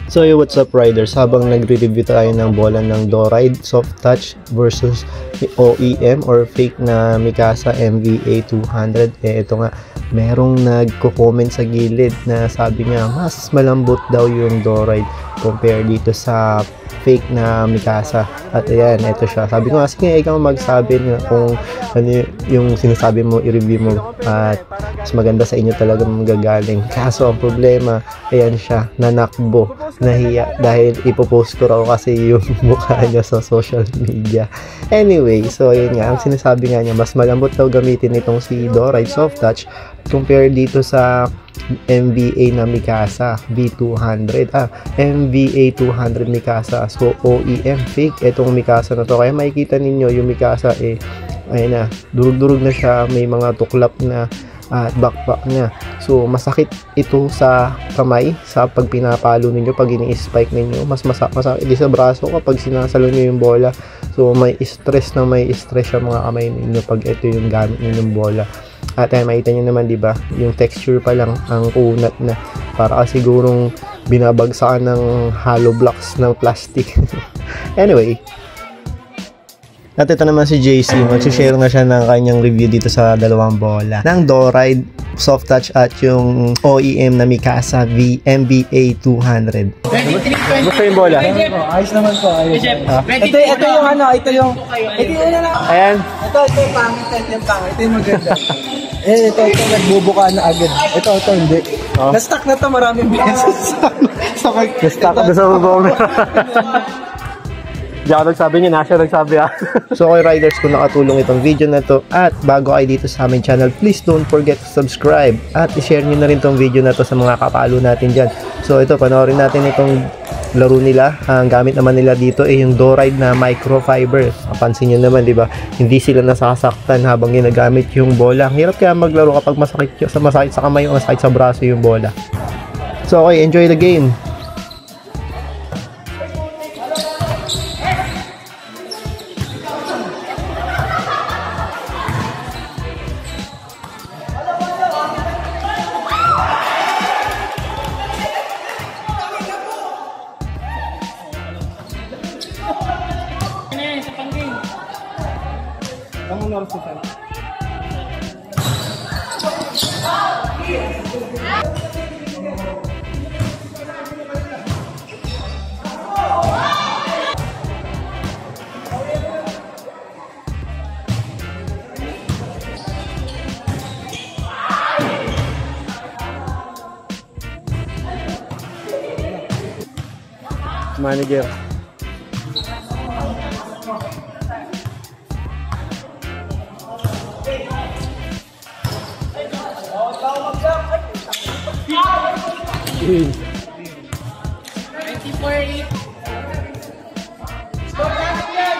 So what's up riders, habang nagre-review tayo ng bola ng Doride Soft Touch versus OEM or fake na Mikasa MVA 200, ito nga, merong nagko-comment sa gilid na sabi niya mas malambot daw yung Doride compare dito sa fake na Mikasa. At ayan, ito siya. Sabi ko nga, sige, ikaw magsabi na kung ano yung sinasabi mo, i-review mo at mas maganda sa inyo talaga magagaling. Kaso ang problema, ayan siya, nanakbo, nahiya dahil ipopost ko raw kasi yung mukha niya sa social media. Anyway, so ayun nga, ang sinasabi nga niya, mas malambot daw gamitin itong si Doride Soft Touch compare dito sa MVA na Mikasa V200 MVA 200 Mikasa. So OEM fake itong Mikasa na to, kaya makikita ninyo yung Mikasa ayun na, durug-durug na siya, may mga tuklap na at backpack niya. So masakit ito sa kamay sa pag pinapalo ninyo, pag ini-spike ninyo, mas masakit sa braso kapag sinasalo niyo yung bola. So may stress siya mga kamay ninyo pag ito yung gamit ninyong bola. At makita nyo naman, di ba, yung texture pa lang ang kunat na, para sigurong binabagsakan ng hollow blocks ng plastic. Anyway, at ito naman si JC, mag-share na siya ng kanyang review dito sa dalawang bola ng Doride Soft Touch at yung OEM na Mikasa MVA 200. Gusto yung bola? Ayos naman po, ayos. Ito yung ano, ito yung na lang. Ayan. Ito yung pangit, ito yung maganda. Ito nagbubuka na agad. Ito hindi. Na-stuck na to maraming beses. Na-stuck na sa bubong. Di ako nagsabi niya, Nasha nagsabi So okay riders, kung nakatulong itong video na to at bago kayo dito sa aming channel, please don't forget to subscribe at i-share nyo na rin itong video na to sa mga kapalo natin dyan. So ito, panoorin natin itong laro nila. Ang gamit naman nila dito ay yung Doride na microfiber. Mapansin nyo naman, di ba? Hindi sila nasasaktan habang ginagamit yung bola. Ang hirap kaya maglaro kapag masakit sa kamay o masakit sa braso yung bola. So okay, enjoy the game. Manager. Score namin yan!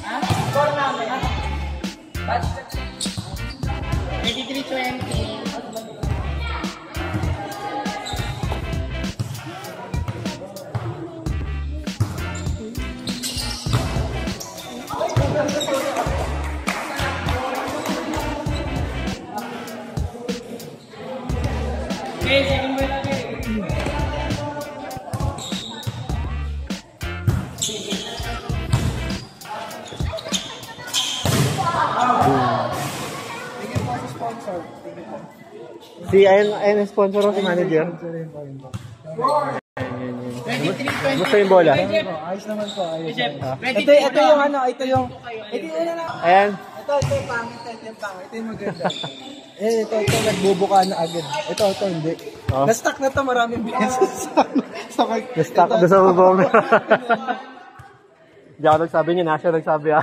Ha? Score namin, ha? 23-20. Okay, second ball lagi. Si ayun sponsor o si manager? Gusto yung bola? Ayos naman po, ayos. Ito yung ano, ito yung na lang. Ayan. Ito yung pangit, ito yung maganda. Ito nagbubuka na agad. Ito hindi. Na-stuck na to maraming beses. Na-stuck na sa bubong. Di ako nagsabi niya, Nasha nagsabi